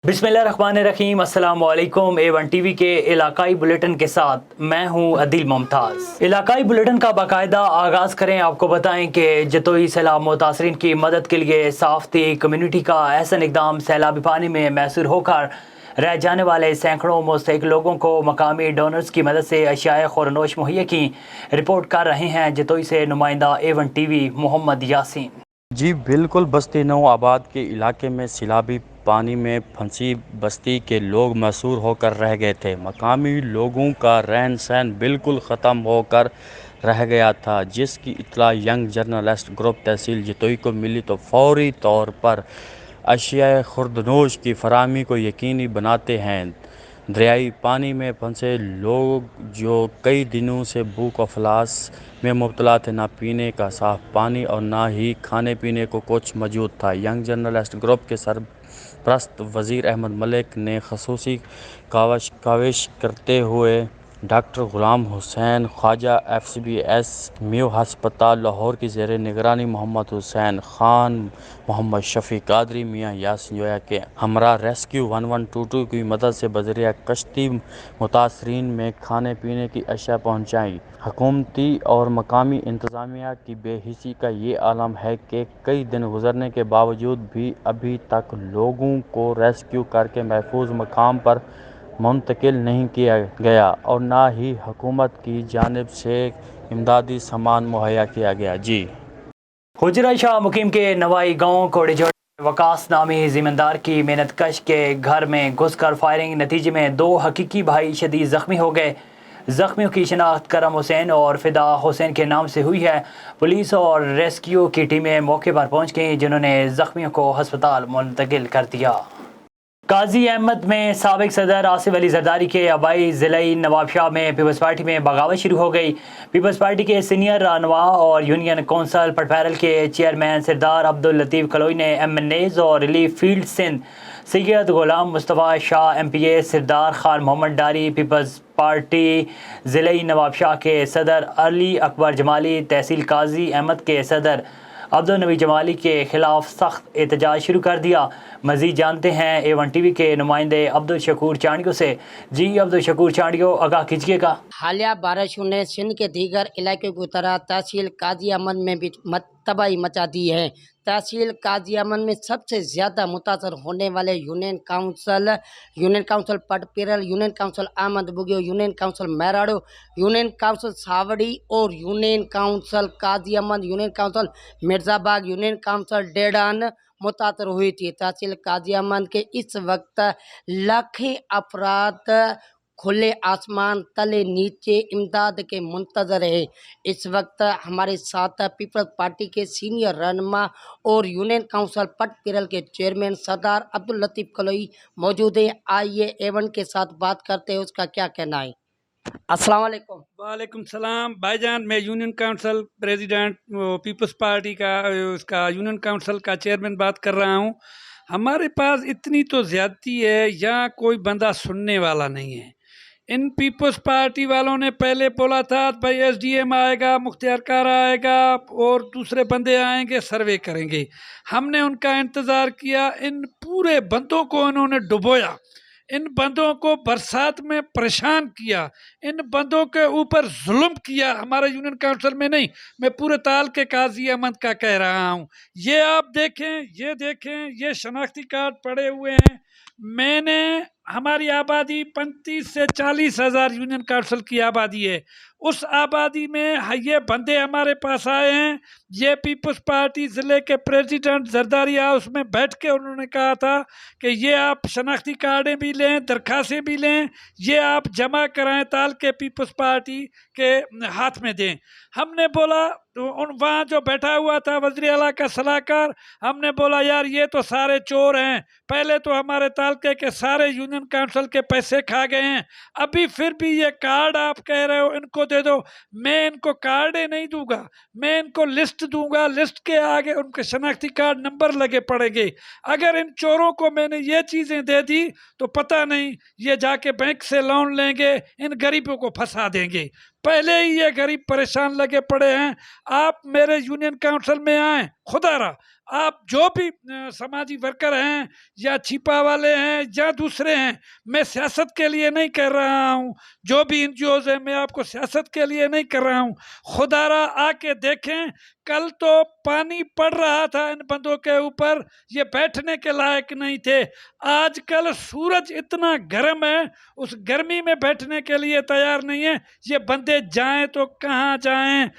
बिस्मिल्लाहिर्रहमानिर्रहीम। अस्सलाम वालेकुम। A1 टीवी के इलाकाई बुलेटिन के साथ मैं हूं अदील मुमताज़। इलाकाई बुलेटिन का बाकायदा आगाज़ करें। आपको बताएं कि जतोई सैलाब मुतासरीन की मदद के लिए साफ़ती कम्यूनिटी का ऐसा इक़दाम सैलाबी पानी में मैसूर होकर रह जाने वाले सैकड़ों मुस्तहिक लोगों को मकामी डोनर्स की मदद से अशियाए खुरनोश मुहैया की रिपोर्ट कर रहे हैं जतोई से नुमाइंदा A1 टीवी मोहम्मद यासीन। जी बिल्कुल, बस्ती नौ आबाद के इलाके में सैलाबी पानी में फंसी बस्ती के लोग मैसूर होकर रह गए थे। मकामी लोगों का रहन सहन बिल्कुल ख़त्म होकर रह गया था, जिसकी इत्तला यंग जर्नलिस्ट ग्रुप तहसील जतोई को मिली तो फौरी तौर पर अशियाए खुर्दनोश की फराहमी को यकीनी बनाते हैं। दरियाई पानी में फंसे लोग जो कई दिनों से भूख अफलास में मुब्तला थे, ना पीने का साफ़ पानी और ना ही खाने पीने को कुछ मौजूद था। यंग जर्नलिस्ट ग्रुप के सरप्रस्त वज़ीर अहमद मलिक ने खसूसी काविश करते हुए डॉक्टर ग़ुलाम हुसैन ख्वाजा FCBS म्यू हस्पताल लाहौर की ज़ेर निगरानी मोहम्मद हुसैन ख़ान, मोहम्मद शफ़ी कादरी, मियाँ यासिन जोया के हमरा रेस्क्यू 1122 की मदद से बज़रिया कश्ती मुतासरीन में खाने पीने की अशिया पहुँचाई। हुकूमती और मकामी इंतज़ामिया की बेहिसी का ये आलम है कि कई दिन गुजरने के बावजूद भी अभी तक लोगों को रेस्क्यू करके महफूज मकाम पर मुंतकिल नहीं किया गया और ना ही हुकूमत की जानिब से इमदादी सामान मुहैया किया गया। जी हुजरा शाह मुकीम के नवाई गांव कोड़ेजोड़ वकास नामी ज़मींदार की मेहनत कश के घर में घुसकर फायरिंग नतीजे में 2 हकीकी भाई शदीद ज़ख्मी हो गए। ज़ख्मियों की शनाख्त करम हुसैन और फ़िदा हुसैन के नाम से हुई है। पुलिस और रेस्क्यू की टीमें मौके पर पहुंच गईं, जिन्होंने ज़ख्मियों को हस्पताल मुंतकिल कर दिया। काजी अहमद में साबिक सदर आसिफ अली जरदारी के आबाई ज़िलाई नवाबशाह में पीपल्स पार्टी में बगावत शुरू हो गई। पीपल्स पार्टी के सीनियर रहनुमा और यूनियन कौंसल पटपैरल के चेयरमैन सरदार अब्दुल लतीफ़ कलोई ने MNAs और रिलीफ फील्ड सिंध सैयद गुलाम मुस्तफ़ा शाह MPA, सरदार खान मोहम्मद डारी पीपल्स पार्टी ज़िलाई नवाबशाह के सदर अली अकबर जमाली, तहसील काजी अहमद के सदर अब्दुल नबी जमाली के खिलाफ सख्त एहतजाज शुरू कर दिया। मज़ीद जानते हैं A1 टीवी के नुमाइंदे अब्दुल शकूर चांडियो से। जी अब्दुल शकूर चांडियो, आगाह कीजिएगा। हालिया बारिशों ने सिंध के दीगर इलाके की तरह तहसील काजी अमन में भी तबाही मचा दी है। तहसील काजी अमन में सबसे ज़्यादा मुतासर होने वाले union council Patpiral, union council Ahmed Bugio, union council Marado, union council Sawri और union council Qazi Aman, union council Mirzabagh, union council Dedan मुतासर हुई थी। तहसील काजी अमन के इस वक्त लाखें अफराद खुले आसमान तले नीचे इमदाद के मुंतज़र है। इस वक्त हमारे साथ पीपल्स पार्टी के सीनियर रहनुमा और यूनियन काउंसिल पटपीरल के चेयरमैन सरदार अब्दुल लतीफ़ कलोई मौजूद हैं। आइए A1 के साथ बात करते हैं, उसका क्या कहना है। अस्सलाम वालेकुम। वालेकुम सलाम भाईजान, मैं union council president peoples party का उसका यूनियन काउंसिल का चेयरमैन बात कर रहा हूँ। हमारे पास इतनी तो ज़्यादती है, यहाँ कोई बंदा सुनने वाला नहीं है। इन पीपल्स पार्टी वालों ने पहले बोला था भाई SDM आएगा, मुख्तियार कार आएगा और दूसरे बंदे आएंगे, सर्वे करेंगे। हमने उनका इंतज़ार किया। इन पूरे बंदों को इन्होंने डुबोया, इन बंदों को बरसात में परेशान किया, इन बंदों के ऊपर जुल्म किया। हमारे यूनियन काउंसिल में नहीं, मैं पूरे ताल के काजी अहमद का कह रहा हूँ। ये आप देखें, ये देखें, ये शनाख्ती कार्ड पड़े हुए हैं। मैंने हमारी आबादी 35 से 40 हज़ार यूनियन काउंसिल की आबादी है। उस आबादी में ये बंदे हमारे पास आए हैं। ये पीपल्स पार्टी ज़िले के प्रेसिडेंट जरदारी हाउस में बैठ के उन्होंने कहा था कि ये आप शनाख्ती कार्डें भी लें, दरखास्तें भी लें, ये आप जमा कराएं, ताल के पीपल्स पार्टी के हाथ में दें। हमने बोला, तो वहाँ जो बैठा हुआ था वज़ीर आला का सलाहकार, हमने बोला यार ये तो सारे चोर हैं, पहले तो हमारे तालके के सारे यूनियन काउंसिल के पैसे खा गए हैं, अभी फिर भी ये कार्ड आप कह रहे हो इनको दे दो। मैं इनको कार्ड नहीं दूंगा, मैं इनको लिस्ट दूंगा, लिस्ट के आगे उनके शनाख्ती कार्ड नंबर लगे पड़ेंगे। अगर इन चोरों को मैंने ये चीज़ें दे दी तो पता नहीं ये जाके बैंक से लोन लेंगे, इन गरीबों को फंसा देंगे। पहले ही ये गरीब परेशान लगे पड़े हैं। आप मेरे यूनियन काउंसिल में आए, खुदारा आप जो भी समाजी वर्कर हैं या छिपा वाले हैं या दूसरे हैं, मैं सियासत के लिए नहीं कर रहा हूँ, जो भी एनजीओज हैं मैं आपको सियासत के लिए नहीं कर रहा हूँ। खुदारा आके देखें, कल तो पानी पड़ रहा था इन बंदों के ऊपर, ये बैठने के लायक नहीं थे। आजकल सूरज इतना गर्म है, उस गर्मी में बैठने के लिए तैयार नहीं है। ये बंदे जाएं तो कहाँ जाएं?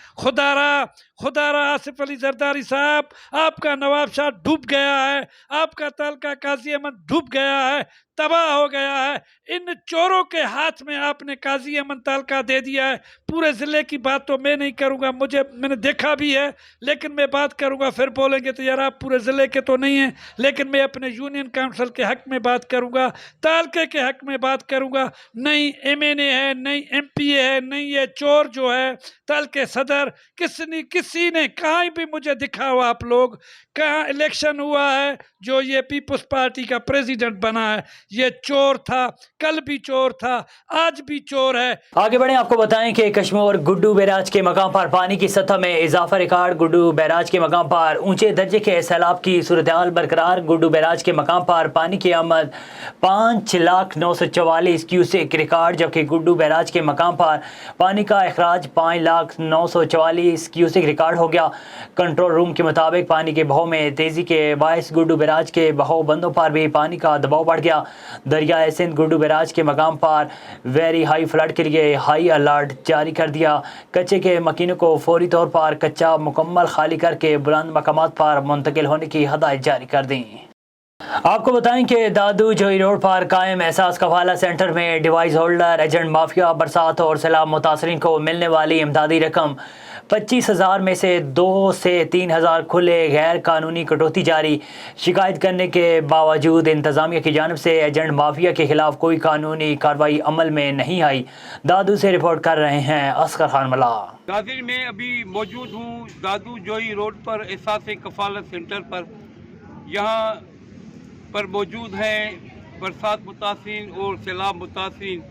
खुदारा आसिफ अली जरदारी साहब, आपका नवाब शाह डूब गया है, आपका तालका काजी अहमद डूब गया है, तबाह हो गया है। इन चोरों के हाथ में आपने काजी अहमद तालका दे दिया है। पूरे ज़िले की बात तो मैं नहीं करूँगा, मैंने देखा भी है, लेकिन मैं बात करूँगा फिर बोलेंगे तो यार आप पूरे ज़िले के तो नहीं हैं, लेकिन मैं अपने यूनियन काउंसिल के हक़ में बात करूँगा, तालके के हक़ में बात करूँगा। नहीं MNA है, नहीं MPA है, नहीं ये चोर जो है तालके सदर, किसी ने कहीं भी मुझे दिखाओ आप लोग, कहाँ इलेक्शन हुआ है जो ये पीपल्स पार्टी का प्रेसिडेंट बना है? ये चोर था, कल भी चोर था, आज भी चोर है। आगे बढ़े, आपको बताएं कि कश्मीर गुड्डू बैराज के मकाम पर पानी की सतह में इजाफा रिकॉर्ड। गुड्डू बैराज के मकाम पर ऊंचे दर्जे के सैलाब की सूरत हाल बरकरार। गुड्डू बैराज के मकाम पर पानी की आमद 5,944 क्यूसेक रिकॉर्ड, जबकि गुड्डू बैराज के मकाम पर पानी का अखराज 5,944 क्यूसेक रिकॉर्ड हो गया। कंट्रोल रूम के मुताबिक पानी के बहाव में तेजी के बायस गुड्डू बैराज के बहाव बंदों पर भी पानी का दबाव बढ़ गया। दरियाए सिंध गुड्डू बैराज के मकाम पर वेरी हाई फ्लड के लिए हाई अलर्ट जारी कर दिया। कच्चे के मकीनों को फौरी तौर पर कच्चा मुकम्मल खाली करके बुलंद मकामात पर मुंतकिल होने की हदायत जारी कर दी। आपको बताएं कि दादू जोई रोड पर कायम एहसास कफाला सेंटर में डिवाइस होल्डर एजेंट माफिया बरसात और सैलाब मुतासरीन को मिलने वाली इमदादी रकम 25,000 में से 2 से 3,000 खुले गैर कानूनी कटौती जारी। शिकायत करने के बावजूद इंतजामिया की जानिब से एजेंट माफिया के खिलाफ कोई कानूनी कार्रवाई अमल में नहीं आई। दादू से रिपोर्ट कर रहे हैं असगर खान मला। नाज़रीन, मैं अभी मौजूद हूँ दादू जोई रोड पर एहसास कफालत सेंटर पर। यहाँ पर मौजूद हैं बरसात मुतासिरीन और सैलाब मुतासिरीन।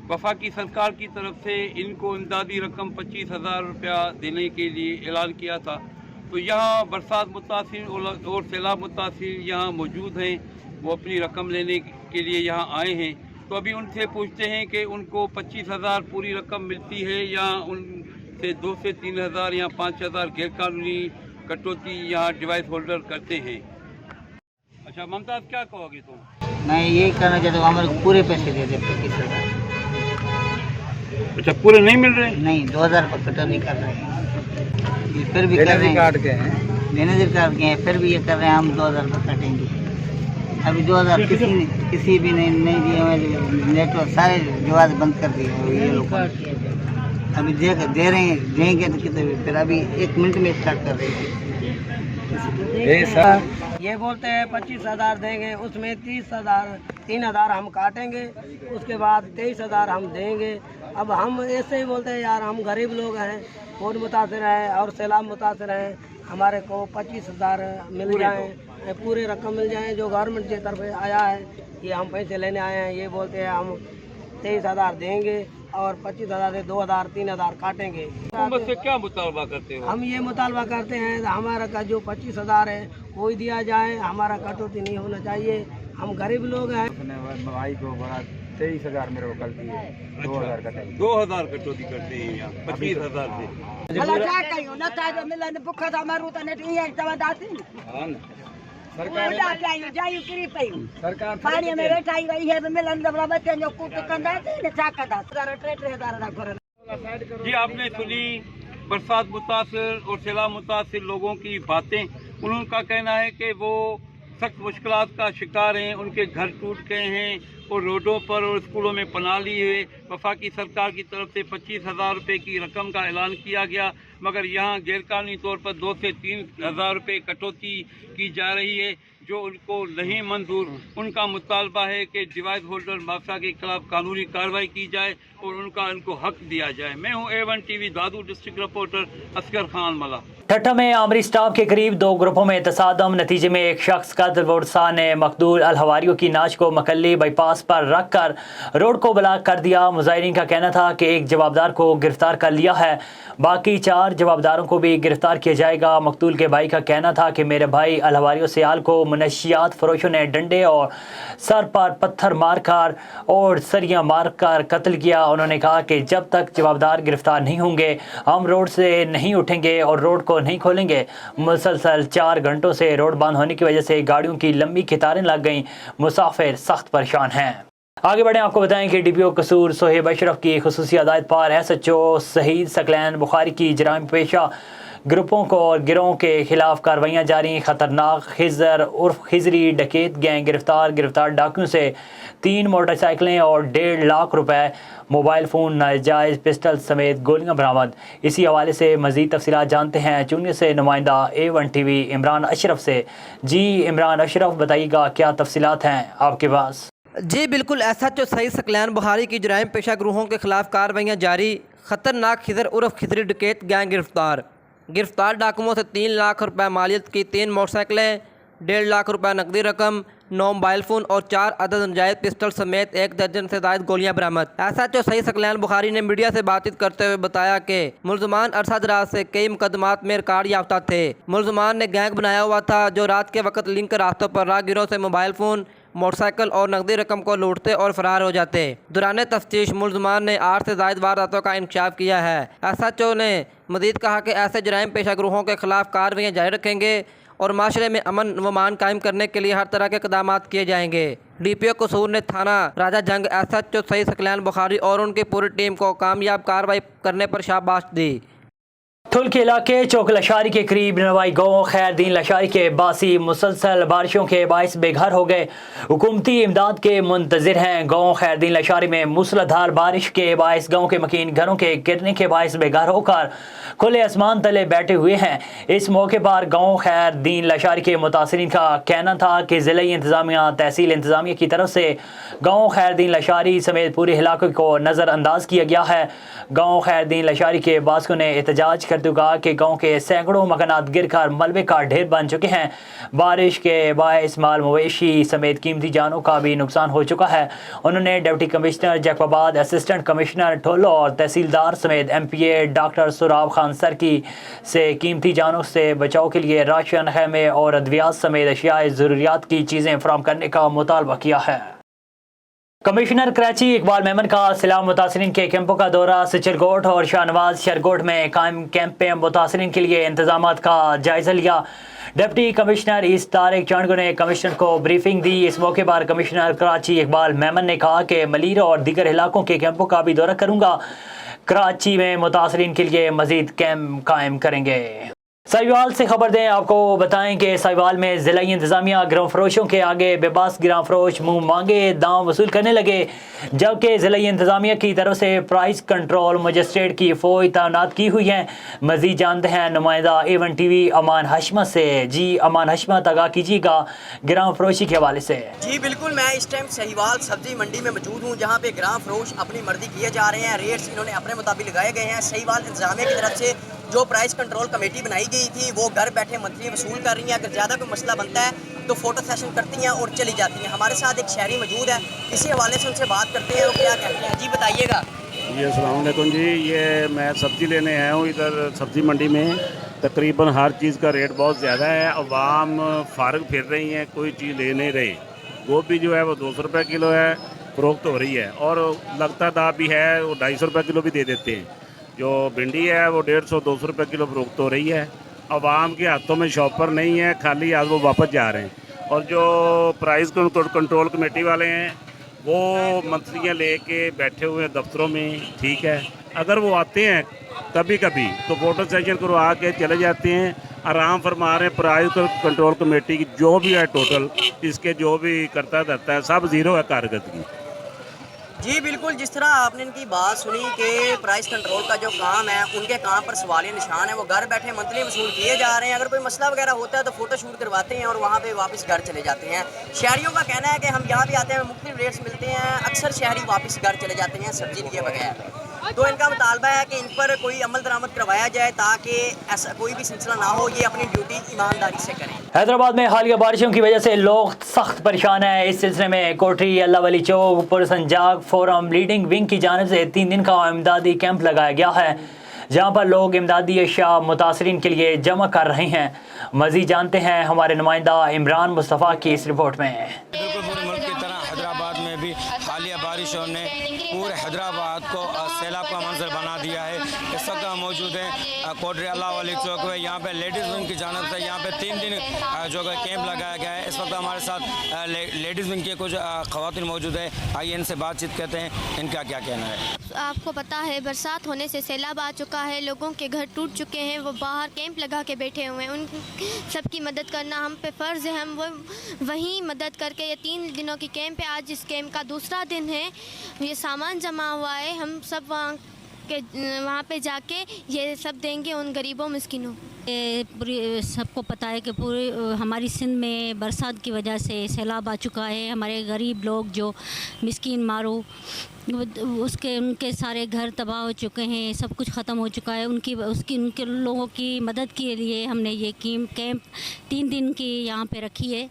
वफाकी सरकार की तरफ से इनको इमदादी रकम 25,000 रुपया देने के लिए ऐलान किया था। तो यहाँ बरसात मुतासिरीन और सैलाब मुतासिरीन यहाँ मौजूद हैं, वो अपनी रकम लेने के लिए यहाँ आए हैं। तो अभी उनसे पूछते हैं कि उनको 25,000 पूरी रकम मिलती है या उनसे 2 से 3,000 या 5,000 गैर कानूनी कटौती यहाँ डिवाइस होल्डर करते हैं। अच्छा ममताज़, क्या कहोगे तुम? मैं यही कहना चाहता हूँ, हमारे पूरे पैसे दे दे 25,000। अच्छा, पूरे नहीं मिल रहे? नहीं, 2,000 रुपये कटौती कर रहे हैं, फिर भी कर रहे हैं, काट के हैं, मैनेजर काट के हैं, फिर भी ये कर रहे हैं हम 2,000 रुपये काटेंगे। अभी 2,000 किसी भी नहीं दिए हुए, नेटवर्क सारे जवाब बंद कर दिए ये लोग। अभी दे रहे हैं, देंगे तो कितने, फिर अभी 1 मिनट में स्टार्ट कर रहे हैं। ये बोलते हैं 25,000 देंगे, उसमें 3,000 हम काटेंगे, उसके बाद 23,000 हम देंगे। अब हम ऐसे ही बोलते हैं यार हम गरीब लोग हैं, फोन मुतासर हैं और सैलाब मुतासर हैं, हमारे को 25,000 मिल जाएँ, पूरे रकम मिल जाए जो गवर्नमेंट की तरफ आया है, ये हम पैसे लेने आए हैं। ये बोलते हैं हम 23,000 देंगे और 25,000 से 2,000 3,000 काटेंगे। हुकूमत से क्या मुतालबा करते हो? हम ये मुतालबा करते हैं हमारा का जो 25,000 है वो ही दिया जाए, हमारा कटौती नहीं होना चाहिए, हम गरीब लोग हैं। भाई को बड़ा 23,000 मेरे को कल दिए, 2,000 कटेंगे, 2,000 कटौती करते हैं यहाँ 25,000 से। सरकार पानी में बैठा ही वही है, मिलन बच्चे जो कुछ जी, आपने सुनी बरसात मुतासिर और सैलाब मुतासिर लोगों की बातें। उनका कहना है कि वो सख्त मुश्किलात का शिकार हैं, उनके घर टूट गए हैं और रोडों पर और स्कूलों में पनाह ली है। वफाकी सरकार की तरफ से 25,000 रुपये की रकम का ऐलान किया गया, मगर यहाँ गैरकानूनी तौर पर 2 से 3,000 रुपये कटौती की जा रही है, जो उनको नहीं मंजूर। उनका मुतालबा है कि डिवाइस होल्डर माफिया के खिलाफ कानूनी कार्रवाई की जाए और उनको हक दिया जाए। मैं हूँ A1 TV दादू डिस्ट्रिक्ट रिपोर्टर असगर खान मला। ठट्टा में आमरी स्टाफ के करीब 2 ग्रुपों में तसादम, नतीजे में एक शख्स कत्ल। वोडसा ने मकदूल अलहवारियों की नाश को मकल्ली बाईपास पर रख कर रोड को ब्लॉक कर दिया। मुजाहिरीन का कहना था कि एक जवाबदार को गिरफ्तार कर लिया है, बाकी 4 जवाबदारों को भी गिरफ्तार किया जाएगा। मकतूल के भाई का कहना था कि मेरे भाई अलहवारियों सियाल को मनशियात फरोशों ने डंडे और सर पर पत्थर मारकर और सरियाँ मारकर कत्ल किया। उन्होंने कहा कि जब तक जवाबदार गिरफ्तार नहीं होंगे हम रोड से नहीं उठेंगे और रोड को नहीं खोलेंगे। मुसलसल 4 घंटों से रोड बंद होने की वजह से गाड़ियों की लंबी कतारें लग गईं। मुसाफिर सख्त परेशान हैं। आगे बढ़ें, आपको बताएं कि DPO कसूर सोहेब अशरफ की खुसूसी हदायत पर SHO शहीद सकलैन बुखारी की जराइम पेशा ग्रुपों को और गिरोह के खिलाफ कार्रवाइयाँ जारी। खतरनाक खिजर उर्फ खिजरी डकैत गैंग गिरफ्तार डाकुओं से 3 मोटरसाइकिलें और 1.5 लाख रुपए, मोबाइल फ़ोन, नाजायज़ पिस्टल समेत गोलियां बरामद। इसी हवाले से मज़ीद तफसीलात जानते हैं चुनिया से नुमाइंदा A1 TV इमरान अशरफ से। जी इमरान अशरफ, बताइएगा क्या तफसीलात हैं आपके पास? जी बिल्कुल, SHO शहीद सकलैन बुखारी की जराइम पेशा ग्रुहों के खिलाफ कार्रवाइयाँ जारी। खतरनाक खिजर उर्फ खिजरी डकैत गैंग गिरफ्तार डाकुओं से 3 लाख रुपए मालियत की 3 मोटरसाइकिलें, 1.5 लाख रुपए नकदी रकम, 9 मोबाइल फ़ोन और 4 अदद नाजायज़ पिस्टल समेत 1 दर्जन से ज़ायद गोलियां बरामद। SHO शहीद सकलैन बुखारी ने मीडिया से बातचीत करते हुए बताया कि मुलजमान अरसा दराज से कई मुकदमात में रिकॉर्ड याफ्ता थे। मुलजमान ने गैंग बनाया हुआ था जो रात के वक्त लिंक रास्तों पर राहगीरों से मोबाइल फ़ोन, मोटरसाइकिल और नकदी रकम को लूटते और फरार हो जाते। दौरान तफ्तीश मुलजमान ने 8 से ज़ायद वारदातों का इंकशाफ किया है। SHO ने मज़ीद कहा कि ऐसे जराइम पेशा ग्रुहों के खिलाफ कार्रवाइयाँ जारी रखेंगे और माशरे में अमन व अमान कायम करने के लिए हर तरह के इक़दाम किए जाएंगे। DPO कसूर ने थाना राजा जंग SHO शहीद सकलैन बुखारी और उनकी पूरी टीम को कामयाब कार्रवाई करने पर शाबाश दी। थुल के इलाके चौक लशारी के करीब नवाई गाँव खैरदीन लशारी के बासी मुसलसल बारिशों के बायस बेघर हो गए। हुकूमती इमदाद के मुंतजिर हैं। गाँव खैरदीन लशारी में मूसलाधार बारिश के बायस गाँव के मकीन घरों के गिरने के बायस बेघर होकर खुले आसमान तले बैठे हुए हैं। इस मौके पर गाँव खैरदीन लशारी के मुतासरीन का कहना था कि ज़िले इंतज़ामिया तहसील इंतज़ामिया की तरफ से गाँव खैरदीन लशारी समेत पूरे इलाके को नज़रअंदाज किया गया है। गाँव खैरदीन लशारी के बासियों ने एहतजाज करते हुए कहा कि गाँव के सैकड़ों मकानात गिरकर मलबे का ढेर बन चुके हैं। बारिश के बायस माल मवेशी समेत कीमती जानों का भी नुकसान हो चुका है। उन्होंने deputy commissioner Jacobabad, assistant commissioner Tholo और तहसीलदार समेत MPA डॉक्टर सुराब खान सरकी से कीमती जानों से बचाव के लिए राशन, खैमे और अद्वियात समेत अशियाए ज़रूरियात की चीज़ें फराहम करने का मुतालबा किया है। कमिश्नर कराची इकबाल मेमन का सैलाब मुतासरीन के कैंपों का दौरा। सिचरगोट और शाहनवाज शरगोट में कायम कैंप में मुतासरीन के लिए इंतजामात का जायजा लिया। डिप्टी कमिश्नर ईस्ट तारिक चांडगो ने कमिश्नर को ब्रीफिंग दी। इस मौके पर कमिश्नर कराची इकबाल मेमन ने कहा कि मलीर और दीगर इलाकों के कैंपों का भी दौरा करूँगा। कराची में मुतासरीन के लिए मजीद कैंप कायम करेंगे। साहिवाल से खबर दें, आपको बताएं कि साहिवाल में ज़िला इंतज़ामिया गिरां फरोशों के आगे बेबस गिरां फरोश मुँह मांगे दाम वसूल करने लगे, जबकि ज़िला इंतज़ामिया की तरफ से प्राइस कंट्रोल मजिस्ट्रेट की फ़ौज तैनात की हुई है। मज़ीद जानते हैं नुमाइंदा A1 TV अमान हशमत से। जी अमान हशमत, आगाह कीजिएगा गिरां फरोशी के हवाले से। जी बिल्कुल, मैं इस टाइम साहिवाल सब्जी मंडी में मौजूद हूँ, जहाँ पे गिरां फरोश अपनी मर्जी किए जा रहे हैं। रेट्स इन्होंने अपने मुताबिक लगाए गए हैं। साहिवाल इंतज़ामिया की तरफ से जो प्राइस कंट्रोल कमेटी बनाई गई थी वो घर बैठे मंथली वसूल कर रही हैं। अगर ज़्यादा कोई मसला बनता है तो फ़ोटो सेशन करती हैं और चली जाती हैं। हमारे साथ एक शहरी मौजूद है, इसी हवाले से उनसे बात करते हैं वो क्या कहते हैं। जी बताइएगा। जी अस्सलाम वालेकुम जी, ये मैं सब्ज़ी लेने आया हूँ इधर सब्ज़ी मंडी में। तकरीबन हर चीज़ का रेट बहुत ज़्यादा है। अवाम फारग फिर रही हैं, कोई चीज़ ले नहीं रही। गोभी जो है वो 200 रुपये किलो है, फ़रोख्त हो रही है, और लगता दाब भी है वो 250 रुपये किलो भी दे देते हैं। जो भिंडी है वो 150-200 रुपये किलो फ़रोख्त हो रही है। अवाम के हाथों में शॉपर नहीं है, खाली आज वो वापस जा रहे हैं। और जो प्राइस कंट्रोल कमेटी वाले हैं वो मंथलियाँ लेके बैठे हुए हैं दफ्तरों में, ठीक है। अगर वो आते हैं कभी कभी तो फ़ोटो सेशन करवा के चले जाते हैं, आराम फरमा रहे हैं। प्राइस कंट्रोल कमेटी की जो भी है टोटल इसके जो भी करता धरता है सब ज़ीरो है कारकर्दगी। जी बिल्कुल, जिस तरह आपने इनकी बात सुनी कि प्राइस कंट्रोल का जो काम है उनके काम पर सवालिया निशान है। वो घर बैठे मंथली वसूल किए जा रहे हैं। अगर कोई मसला वगैरह होता है तो फ़ोटो शूट करवाते हैं और वहाँ पे वापस घर चले जाते हैं। शहरियों का कहना है कि हम यहाँ भी आते हैं, मुख्तलिफ रेट्स मिलते हैं, अक्सर शहरी वापस घर चले जाते हैं सब्ज़ी लिए बगैर। तो इनका मुतालबा है कि इन पर कोई अमल दरामद करवाया जाए ताकि ऐसा कोई भी सिलसिला ना हो, ये अपनी ड्यूटी ईमानदारी से करें। हैदराबाद में हालिया बारिशों की वजह से लोग सख्त परेशान हैं। इस सिलसिले में कोठरी, अल्लाह वली चौक, पुरसंजाग फोरम लीडिंग विंग की जानिब से 3 दिन का इमदादी कैंप लगाया गया है, जहां पर लोग इमदादी अशिया मुतासरीन के लिए जमा कर रहे हैं। मज़ीद जानते हैं हमारे नुमाइंदा इमरान मुस्तफ़ा की इस रिपोर्ट में। बिल्कुल पूरे मुल्क की तरह हैदराबाद में भी हालिया बारिशों ने पूरे हैदराबाद को सैलाब का मंजर बना दिया है। इस वक्त हम मौजूद हैं कोटरी अल्लाह वाली चौक में। यहाँ पे लेडीज़ विंग की जानिब से यहाँ पे 3 दिन जो कैंप लगाया गया है। इस वक्त हमारे साथ लेडीज़ विंग के कुछ ख़वातीन मौजूद है। आइए इनसे बातचीत करते हैं, इनका क्या कहना है। आपको पता है बरसात होने से सैलाब आ चुका है, लोगों के घर टूट चुके हैं, वो बाहर कैंप लगा के बैठे हुए हैं। उन सबकी मदद करना हम पे फ़र्ज़ है। हम वो वहीं मदद करके, ये 3 दिनों की कैंप है, आज इस कैंप का दूसरा दिन है। ये सामान जमा हुआ है, हम सब वहाँ पे जाके ये सब देंगे उन गरीबों मिस्किनों। पूरी सबको पता है कि पूरी हमारी सिंध में बरसात की वजह से सैलाब आ चुका है। हमारे गरीब लोग जो मिस्किन मारू उनके सारे घर तबाह हो चुके हैं, सब कुछ ख़त्म हो चुका है। उनके लोगों की मदद के लिए हमने ये कैंप 3 दिन की यहाँ पे रखी है।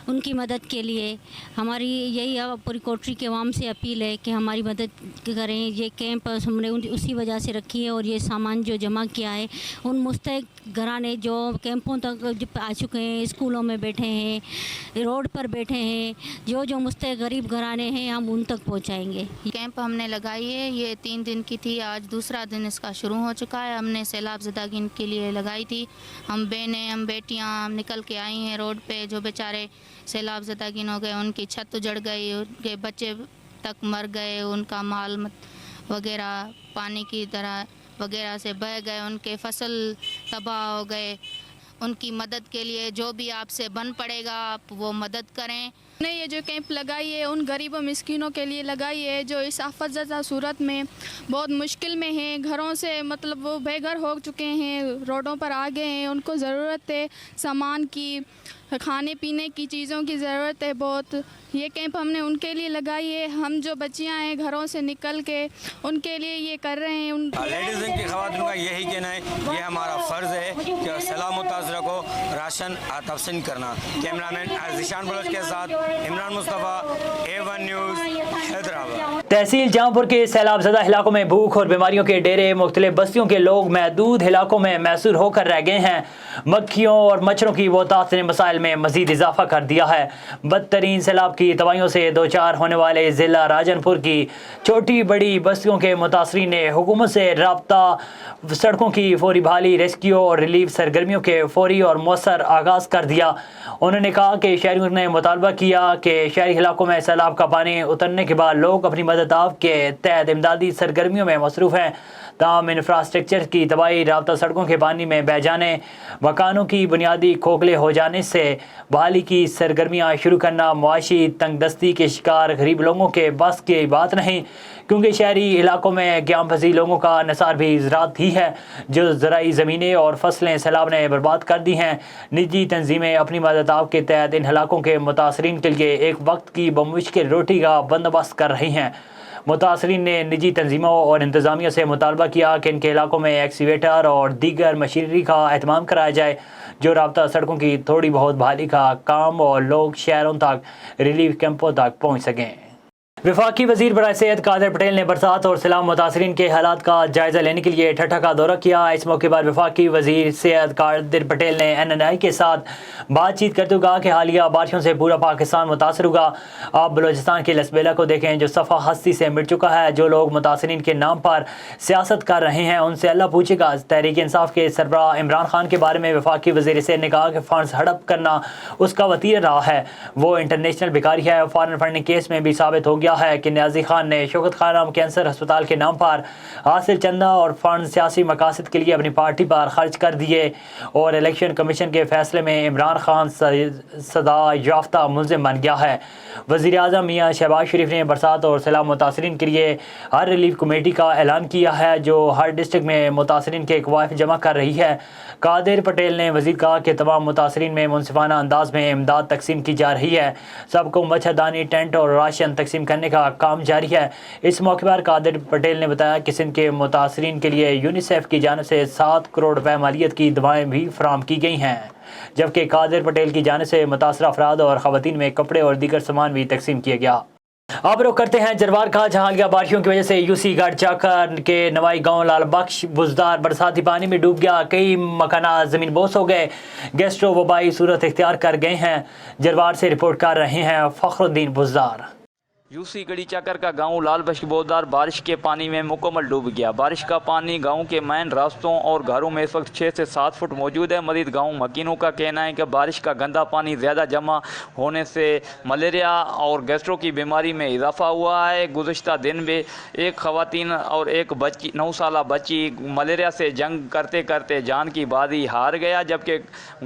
उनकी मदद के लिए हमारी यही पूरी कोटरी के अवाम से अपील है कि हमारी मदद करें। ये कैंप हमने उसी वजह से रखी है और ये सामान जो जमा किया है उन मुस्तहिक घराने जो कैंपों तक आ चुके हैं, स्कूलों में बैठे हैं, रोड पर बैठे हैं, जो मुस्तहिक गरीब घराने हैं, हम उन तक पहुंचाएंगे। कैंप हमने लगाई है, ये 3 दिन की थी, आज दूसरा दिन इसका शुरू हो चुका है। हमने सैलाब ज़दागिन के लिए लगाई थी। हम बहनें, हम बेटियाँ निकल के आई हैं रोड पे। जो बेचारे सैलाब ज़दागिन हो गए, उनकी छत उजड़ गई, उनके बच्चे तक मर गए, उनका माल वगैरह पानी की तरह वगैरह से बह गए, उनके फसल तबाह हो गए। उनकी मदद के लिए जो भी आपसे बन पड़ेगा आप वो मदद करें। हमने ये जो कैंप लगाई है उन गरीबों मिस्किनों के लिए लगाई है जो इस आफतज़दा सूरत में बहुत मुश्किल में हैं, घरों से मतलब वो बेघर हो चुके हैं, रोडों पर आ गए हैं। उनको ज़रूरत है सामान की, खाने पीने की चीज़ों की ज़रूरत है बहुत। ये कैंप हमने उनके लिए लगाई है। हम जो बच्चियां हैं घरों से निकल के उनके लिए ये कर रहे हैं। लेडीज़ विंग की ख़वातीन का यही कहना है, ये हमारा फ़र्ज़ है कि सैलाब मुतासरा को राशन तक़सीम करना। कैमरामैन ज़ीशान बलोच के साथ इमरान मुस्तफ़ा, A1 न्यूज़, हैदराबाद। तहसील जहाँपुर के सैलाब ज़दा इलाकों में भूख और बीमारियों के डेरे, मुख्तलिफ बस्तियों के लोग महदूद इलाकों में मैसूर होकर रह गए हैं। मक्खियों और मच्छरों की वताअत ने मसाइल में मज़ीद इजाफा कर दिया है। बदतरीन सैलाब की तबाहियों से दो चार होने वाले ज़िला राजनपुर की छोटी बड़ी बस्तियों के मुतासरीन ने हुकूमत से रब्ता, सड़कों की फौरी बहाली, रेस्क्यू और रिलीफ सरगर्मियों के फौरी और मौसर आगाज़ कर दिया। उन्होंने कहा कि शहरियों ने मुतालबा किया कि शहरी इलाकों में सैलाब का पानी उतरने के बाद लोग अपनी मदद आप के तहत इमदादी सरगर्मियों में मसरूफ़ हैं। तमाम इंफ्रास्ट्रक्चर की तबाही, राब्ता सड़कों के पानी में बह जाने, मकानों की बुनियादी खोखले हो जाने से बहाली की सरगर्मियाँ शुरू करना मुआशी तंगदस्ती के शिकार गरीब लोगों के बस की बात नहीं, क्योंकि शहरी इलाकों में क़याम पज़ीर लोगों का निसार भी ज़राअत ही है जो ज़राई ज़मीनें और फसलें सैलाब ने बर्बाद कर दी हैं। निजी तंजीमें अपनी मदद आप के तहत इन इलाकों के मुतासरीन के लिए एक वक्त की बमुश्किल रोटी का बंदोबस्त कर रही हैं। मुतासरीन ने निजी तंजीमों और इंतज़ामिया से मुतालबा किया कि इनके इलाकों में एक्सीवेटर और दीगर मशीनरी का एहतमाम कराया जाए जो राब्ता सड़कों की थोड़ी बहुत बहाली का काम और लोग शहरों तक रिलीफ कैंपों तक पहुँच सकें। वफाकी वज़ीर बराए सेहत कादिर पटेल ने बरसात और सैलाब मुतासरीन के हालात का जायज़ा लेने के लिए ठट्ठा का दौरा किया। इस मौके पर वफाकी वज़ीर सेहत कादिर पटेल ने NNI के साथ बातचीत करते हुए कहा कि हालिया बारिशों से पूरा पाकिस्तान मुतासर होगा। आप बलोचिस्तान के लसबेला को देखें जो सफ़ा हस्ती से मिट चुका है। जो लोग मुतासरीन के नाम पर सियासत कर रहे हैं उनसे अल्लाह पूछेगा। तहरीक इंसाफ के सरबराह इमरान खान के बारे में वफाकी वज़ीर सेहत ने कहा कि फ़ंड्स हड़प करना उसका वतीरा रहा है, वो इंटरनेशनल भिखारी है। फॉरेन फंडिंग केस में भी साबित हो गया है कि न्याजी खान ने शौकत खान कैंसर अस्पताल के नाम पर हासिल चंदा और फंड सियासी मकासद के लिए अपनी पार्टी पर खर्च कर दिए और इलेक्शन कमीशन के फैसले में इमरान खान सदा याफ्ता मुलजिम बन गया है। वज़ीर आज़म मियाँ शहबाज शरीफ ने बरसात और सैलाब मुतासरीन के लिए हर रिलीफ कमेटी का ऐलान किया है जो हर डिस्ट्रिक्ट में मुतासरीन के कवायफ जमा कर रही है। कादिर पटेल ने मज़ीद कहा कि तमाम मुतासरीन में मुनसिफाना अंदाज में इमदाद तकसीम की जा रही है। सबको मच्छरदानी, टेंट और राशन तकसीम करने کرنے کا کام جاری ہے۔ اس موقع پر قادر پٹیل نے بتایا کہ سندھ کے متاثرین کے لیے یونیسیف کی جانب سے 7 کروڑ روپے مالیت کی دوائیں بھی فراہم کی گئی ہیں، جبکہ قادر پٹیل کی جانب سے متاثرہ افراد اور خواتین میں کپڑے اور دیگر سامان بھی تقسیم کیا گیا۔ اب رخ کرتے ہیں جروار کا، جہاں حالیہ بارشوں کی وجہ سے یوسی گڑھ چاکر کے نوائی گاؤں لال بخش بزدار برساتی پانی میں ڈوب گیا، کئی مکانات زمین بوس ہو گئے، گیسٹرو وبائی صورت اختیار کر گئے ہیں۔ جروار سے رپورٹ کر رہے ہیں فخر الدین بزدار۔ یوسی گڑھی چکر کا گاؤں لال بخش بودار بارش کے پانی میں مکمل ڈوب گیا۔ بارش کا پانی گاؤں کے مین راستوں اور گھروں میں اس وقت 6 سے 7 فٹ موجود ہے۔ مزید گاؤں مکینوں کا کہنا ہے کہ بارش کا گندا پانی زیادہ جمع ہونے سے ملیریا اور گیسٹرو کی بیماری میں اضافہ ہوا ہے۔ گزشتہ دن میں ایک خواتین اور ایک 9 سالہ بچی ملیریا سے جنگ کرتے کرتے جان کی بازی ہار گیا، جبکہ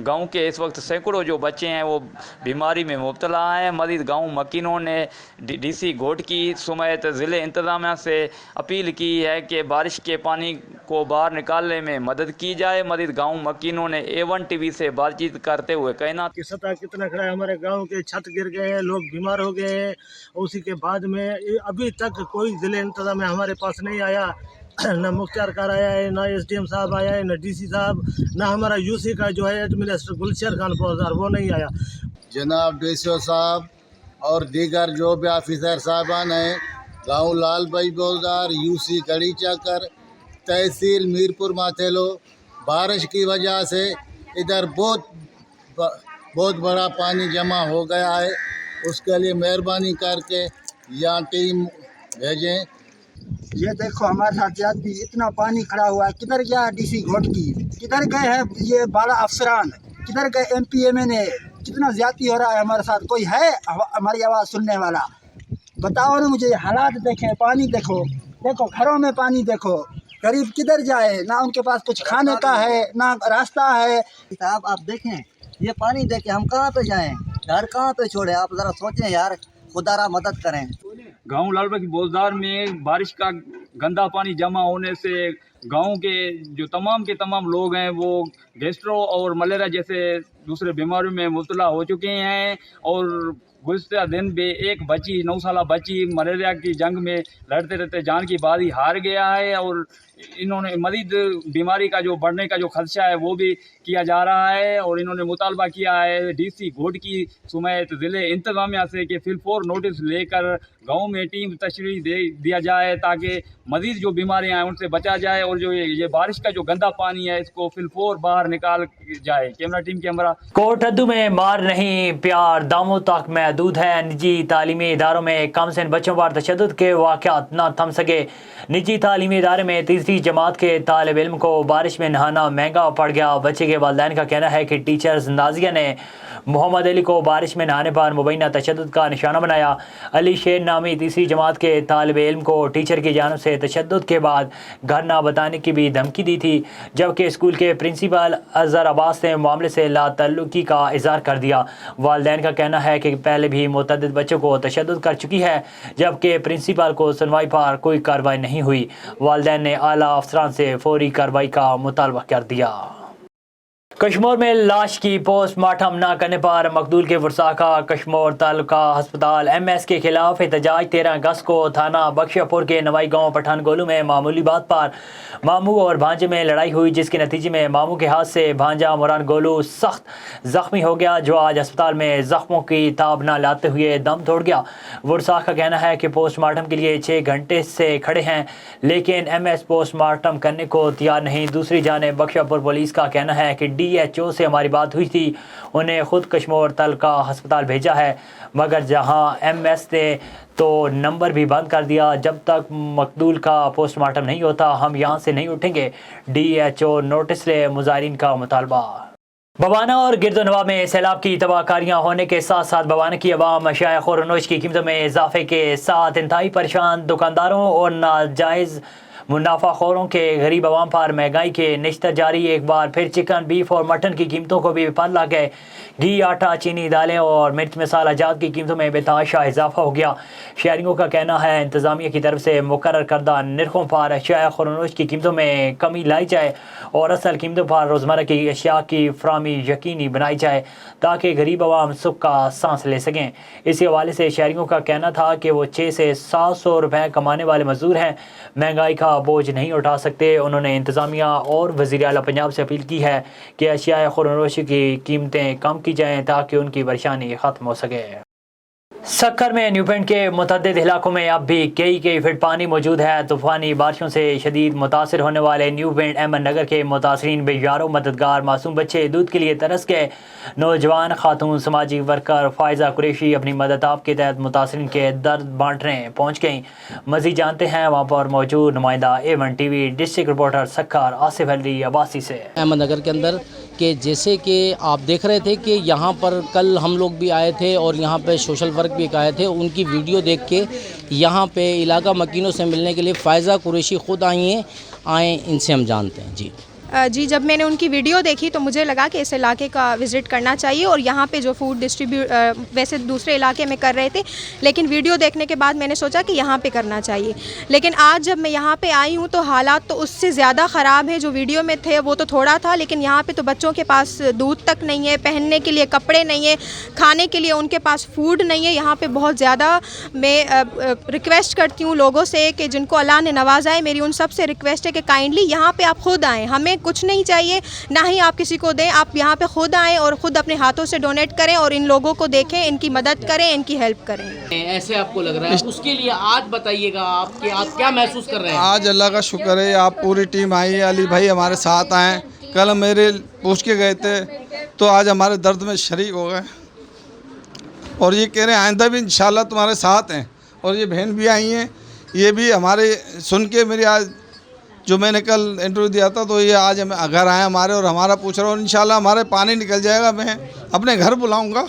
گاؤں کے اس وقت سینکڑوں جو بچے ہیں وہ بیماری میں مبتلا ہیں۔ مزید گاؤں مکینوں نے ڈی سی گھوٹ کی سمیت ضلع انتظامیہ سے اپیل کی ہے کہ بارش کے پانی کو باہر نکالنے میں مدد کی جائے۔ مزید گاؤں مکینوں نے A1 ٹی وی سے بات چیت کرتے ہوئے کہنا کی سطح کتنا کھڑا ہے، ہمارے گاؤں کے چھت گر گئے ہیں، لوگ بیمار ہو گئے ہیں۔ اسی کے بعد میں ابھی تک کوئی ضلع انتظامیہ ہمارے پاس نہیں آیا، نہ مختار کار آیا ہے، نہ SDM صاحب آیا ہے، نہ DC صاحب، نہ ہمارا UC کا جو ہے ایڈمنسٹر گلشیر خان فوزدار وہ نہیں آیا۔ جناب DCO صاحب اور دیگر جو بھی آفیسر صاحبان ہیں، گاؤں لال بخش بودار، UC گڑھی چکر، تحصیل میرپور ماتھیلو، بارش کی وجہ سے ادھر بہت بڑا پانی جمع ہو گیا ہے۔ اس کے لیے مہربانی کر کے یہاں ٹیم بھیجیں۔ یہ دیکھو ہمارے ساتھ بھی اتنا پانی کھڑا ہوا ہے، کدھر گیا DC گھوٹ کی، کدھر گئے ہیں یہ بالا افسران، کدھر گئے MP MNA، کتنا زیادتی ہو رہا ہے ہمارے ساتھ، کوئی ہے ہماری آواز سننے والا؟ بتاؤ نا مجھے، حالات دیکھیں، پانی دیکھو، گھروں میں پانی دیکھو، غریب کدھر جائے، نہ ان کے پاس کچھ کھانے کا ہے نہ راستہ ہے۔ صاحب آپ دیکھیں یہ پانی دیکھیں، ہم کہاں پہ جائیں، گھر کہاں پہ چھوڑیں، آپ ذرا سوچیں یار، خدا را مدد کریں۔ گاؤں لال بخش بودار میں بارش کا گندا پانی جمع ہونے سے گاؤں کے جو تمام کے تمام لوگ ہیں وہ گیسٹرو اور ملیریا جیسے دوسرے بیماریوں میں مبتلا ہو چکے ہیں، اور گزشتہ دن بھی ایک بچی 9 سالہ بچی ملیریا کی جنگ میں لڑتے لڑتے جان کی بازی ہار گیا ہے، اور انہوں نے مزید بیماری کا جو بڑھنے کا جو خدشہ ہے وہ بھی کیا جا رہا ہے، اور انہوں نے مطالبہ کیا ہے DC گھوٹ کی سمیت ضلع انتظامیہ سے کہ فی الفور نوٹس لے کر گاؤں میں ٹیم تشریح دیا جائے تاکہ مزید جو بیماریاں ہیں ان سے بچا جائے، اور جو یہ بارش کا جو گندا پانی ہے اس کو فی الفور باہر نکال جائے۔ کیمرہ ٹیم کے ہمراہ کوٹ ادو میں مار نہیں پیار داموں تک محدود ہے۔ نجی تعلیمی اداروں میں کم سن بچوں پر تشدد کے واقعات نہ تھم سکے۔ نجی تعلیمی ادارے میں تیسری جماعت کے طالب علم کو بارش میں نہانا مہنگا پڑ گیا۔ بچے کے والدین کا کہنا ہے کہ ٹیچرز نازیہ نے محمد علی کو بارش میں نہانے پر مبینہ تشدد کا نشانہ بنایا۔ علی شیر نامی تیسری جماعت کے طالب علم کو ٹیچر کی جانب سے تشدد کے بعد گھر نہ بتانے کی بھی دھمکی دی تھی، جبکہ اسکول کے پرنسپل اظہر عباس نے معاملے سے لا تعلقی کا اظہار کر دیا۔ والدین کا کہنا ہے کہ پہلے بھی متعدد بچوں کو تشدد کر چکی ہے، جبکہ پرنسپل کو سنوائی پر کوئی کارروائی نہیں ہوئی۔ والدین نے اعلیٰ افسران سے فوری کارروائی کا مطالبہ کر دیا۔ کشمور میں لاش کی پوسٹ مارٹم نہ کرنے پر مقتول کے ورثاء کا کشمور تعلقہ ہسپتال MS کے خلاف احتجاج۔ 13 اگست کو تھانہ بخشا پور کے نوائی گاؤں پٹھان گولو میں معمولی بات پر ماموں اور بھانجے میں لڑائی ہوئی، جس کے نتیجے میں ماموں کے ہاتھ سے بھانجا مران گولو سخت زخمی ہو گیا، جو آج ہسپتال میں زخموں کی تاب نہ لاتے ہوئے دم توڑ گیا۔ ورثاء کا کہنا ہے کہ پوسٹ مارٹم کے لیے 6 گھنٹے سے کھڑے ہیں، لیکن MS پوسٹ مارٹم کرنے کو تیار نہیں۔ دوسری جانب بخشا پور پولیس کا کہنا ہے کہ DHO سے ہماری بات ہوئی تھی، انہیں خود کشمور تعلقہ ہسپتال بھیجا ہے، مگر جہاں MS نے تو نمبر بھی بند کر دیا۔ جب تک مقتول کا پوسٹ مارٹم نہیں ہوتا ہم یہاں سے نہیں اٹھیں گے۔ DHO نوٹس لے مظاہرین کا مطالبہ۔ بوانہ اور گرد و نواح میں سیلاب کی تباہ کاریاں ہونے کے ساتھ ساتھ بوانہ کی عوام اشیاء خور و نوش کی قیمتوں میں اضافے کے ساتھ انتہائی پریشان۔ دکانداروں اور ناجائز मुनाफा खोरों के गरीब आवाम पर महंगाई के निश्तर जारी। एक बार फिर चिकन, बीफ और मटन की कीमतों को भी पार ला गए। घी, आटा, चीनी, दालें और मिर्च मसाला जात की कीमतों में बेतहाशा इजाफा हो गया। शहरियों का कहना है इंतजामिया की तरफ से मुकर्रर करदा निर्खों पर अशिया खुरनोश की कीमतों में कमी लाई जाए और असल कीमतों पर रोज़मर्रा की अशिया की फराहमी यकीनी बनाई जाए ताकि गरीब आवाम सुख का सांस ले सकें। इसी हवाले से शहरियों का कहना था कि वो 6 से 700 रुपये कमाने वाले मजदूर हैं, महंगाई का बोझ नहीं उठा सकते। उन्होंने इंतजामिया और वज़ीर आला पंजाब से अपील की है कि अशिया खुरनोशी की कीमतें कम की जाएँ ताकि उनकी परेशानी ख़त्म हो सके। सक्खर में न्यूपेंट के मुतअद्दिद इलाकों में अब भी कई फीट पानी मौजूद है। तूफ़ानी बारिशों से शदीद मुतासर होने वाले न्यूपेंट अहमद नगर के मुतासरीन बेयारों मददगार मासूम बच्चे दूध के लिए तरस गए। नौजवान खातून समाजी वर्कर फ़ायज़ा कुरैशी अपनी मदद आप के तहत मुतासरीन के दर्द बांटने पहुँच गईं। मज़ीद जानते हैं वहाँ पर मौजूद नुमाइंदा A1 TV district reporter Sukkur Asif Ali Abbasi से। अहमद नगर के अंदर कि जैसे कि आप देख रहे थे कि यहाँ पर कल हम लोग भी आए थे और यहाँ पे सोशल वर्क भी आए थे, उनकी वीडियो देख के यहाँ पे इलाका मकीनों से मिलने के लिए फ़ायज़ा कुरैशी ख़ुद आए इनसे हम जानते हैं। जी, जब मैंने उनकी वीडियो देखी तो मुझे लगा कि इस इलाके का विज़िट करना चाहिए और यहाँ पे जो फूड वैसे दूसरे इलाके में कर रहे थे, लेकिन वीडियो देखने के बाद मैंने सोचा कि यहाँ पे करना चाहिए। लेकिन आज जब मैं यहाँ पे आई हूँ तो हालात तो उससे ज़्यादा ख़राब है। जो वीडियो में थे वो तो थोड़ा था, लेकिन यहाँ पे तो बच्चों के पास दूध तक नहीं है, पहनने के लिए कपड़े नहीं है, खाने के लिए उनके पास फूड नहीं है। यहाँ पर बहुत ज़्यादा मैं रिक्वेस्ट करती हूँ लोगों से कि जिनको अल्लाह ने नवाजा है, मेरी उन सब से रिक्वेस्ट है कि काइंडली यहाँ पर आप ख़ुद आएँ। हमें कुछ नहीं चाहिए, ना ही आप किसी को दें, आप यहाँ पे खुद आएँ और ख़ुद अपने हाथों से डोनेट करें और इन लोगों को देखें, इनकी मदद करें, इनकी हेल्प करें। ऐसे आपको लग रहा है, उसके लिए आज बताइएगा आप कि आप क्या महसूस कर रहे हैं? आज अल्लाह का शुक्र है, आप पूरी टीम आई है, अली भाई हमारे साथ आए। कल मेरे पूछ के गए थे तो आज हमारे दर्द में शरीक हो गए और ये कह रहे हैं आइंदा भी इंशाल्लाह तुम्हारे साथ हैं। और ये बहन भी आई हैं, ये भी हमारे सुन के मेरी आज जो मैंने कल इंटरव्यू दिया था तो ये आज हमें घर आए हमारे और हमारा पूछ रहा हूँ। इंशाल्लाह हमारे पानी निकल जाएगा, मैं अपने घर बुलाऊंगा,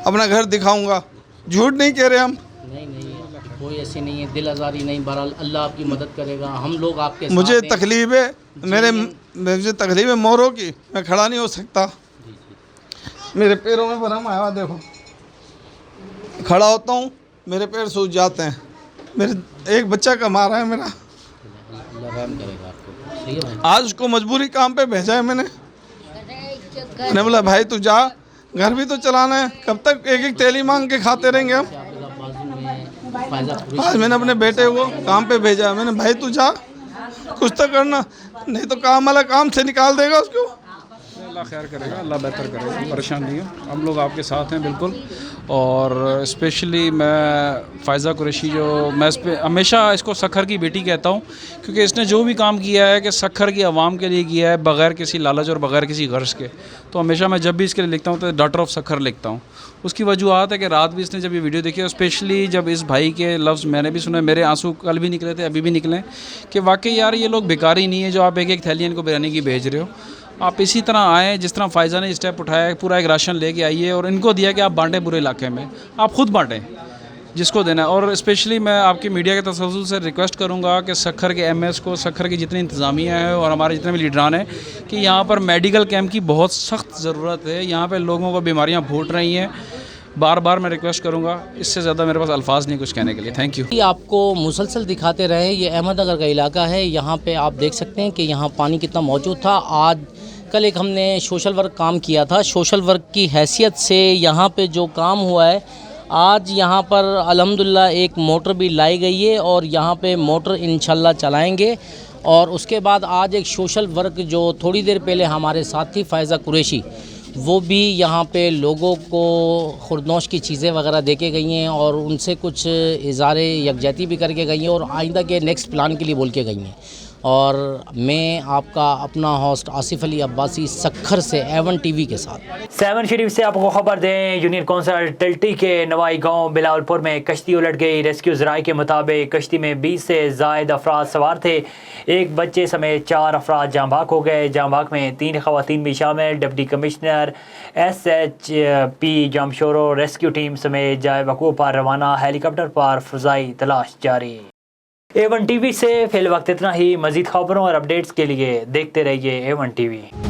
अपना घर दिखाऊंगा, झूठ नहीं कह रहे हम। नहीं कोई ऐसी नहीं है, दिल आज़ारी नहीं, बहरहाल अल्लाह आपकी मदद करेगा, हम लोग आपके साथ हैं। मुझे तकलीफ़ है, मुझे तकलीफ़ है मोरों की, मैं खड़ा नहीं हो सकता, मेरे पैरों में भरम आया, देखो खड़ा होता हूँ मेरे पैर सूज जाते हैं। मेरे एक बच्चा कमा रहा है मेरा, आज उसको मजबूरी काम पे भेजा है मैंने बोला भाई तू जा, घर भी तो चलाना है, कब तक एक थैली मांग के खाते रहेंगे हम। आज मैंने अपने बेटे को काम पे भेजा, मैंने भाई तू जा, कुछ तो करना, नहीं तो काम वाला काम से निकाल देगा उसको। अल्लाह खैर करेगा, अल्लाह बेहतर करेगा, परेशान नहीं हो, हम लोग आपके साथ हैं बिल्कुल। और स्पेशली मैं फ़ायज़ा कुरैशी जो मैं इस पर हमेशा इसको सक्खर की बेटी कहता हूँ, क्योंकि इसने जो भी काम किया है कि सक्खर की आवाम के लिए किया है बग़ैर किसी लालच और बग़ैर किसी गर्ज के। तो हमेशा मैं जब भी इसके लिए लिखता हूँ तो डॉटर ऑफ सक्खर लिखता हूँ। उसकी वजूहत है कि रात भी इसने जब ये वीडियो देखी और स्पेशली जब इस भाई के लफ्ज़ मैंने भी सुने, मेरे आंसू कल भी निकले थे, अभी भी निकले कि वाकई यार ये लोग बेकारी नहीं है जो आप एक थैली इनको बिरयानी की भेज रहे हो। आप इसी तरह आएँ जिस तरह फ़ायज़ा ने स्टेप उठाया, पूरा एक राशन लेके आइए और इनको दिया कि आप बांटें पूरे इलाके में, आप ख़ुद बांटें जिसको देना है। और स्पेशली मैं आपकी मीडिया के तसल्सल से रिक्वेस्ट करूंगा कि सक्खर के MS को, सक्खर की जितनी इंतज़ामिया है और हमारे जितने भी लीडरान हैं कि यहाँ पर मेडिकल कैंप की बहुत सख्त ज़रूरत है। यहाँ पर लोगों को बीमारियाँ फूट रही हैं, बार बार मैं रिक्वेस्ट करूंगा, इससे ज़्यादा मेरे पास अल्फाज नहीं कुछ कहने के लिए। Thank you. आपको मुसलसल दिखाते रहे, ये अहमदनगर का इलाका है, यहाँ पे आप देख सकते हैं कि यहाँ पानी कितना मौजूद था। आज कल एक हमने सोशल वर्क काम किया था, सोशल वर्क की हैसियत से यहाँ पे जो काम हुआ है, आज यहाँ पर अल्हम्दुलिल्लाह एक मोटर भी लाई गई है और यहाँ पे मोटर इंशाल्लाह चलाएँगे। और उसके बाद आज एक सोशल वर्क जो थोड़ी देर पहले हमारे साथी फ़ायज़ा कुरैशी, वो भी यहाँ पे लोगों को खुरदनोश की चीज़ें वगैरह दे के गई हैं और उनसे कुछ इज़हार यकजहती भी करके गई हैं और आइंदा के नेक्स्ट प्लान के लिए बोल के गई हैं। और मैं आपका अपना होस्ट आसिफ अली अब्बासी सक्खर से A1 TV के साथ। 7 शरीफ से आपको खबर दें, यूनियन कौंसल टल्टी के नवाई गांव बिलावलपुर में कश्ती उलट गई। रेस्क्यू ज़राए के मुताबिक कश्ती में 20 से ज़ायद अफराद सवार थे, एक बच्चे समेत 4 अफराद जाँ भाग हो गए। जाँ भाग में 3 ख़वातीन भी शामिल। Deputy commissioner SHP Jamshoro rescue team समेत जाए वक़ूफ़ पर रवाना, हेलीकॉप्टर पर फ़ज़ाई तलाश जारी। A1 TV से फिल वक्त इतना ही। मजीद खबरों और अपडेट्स के लिए देखते रहिए A1 TV।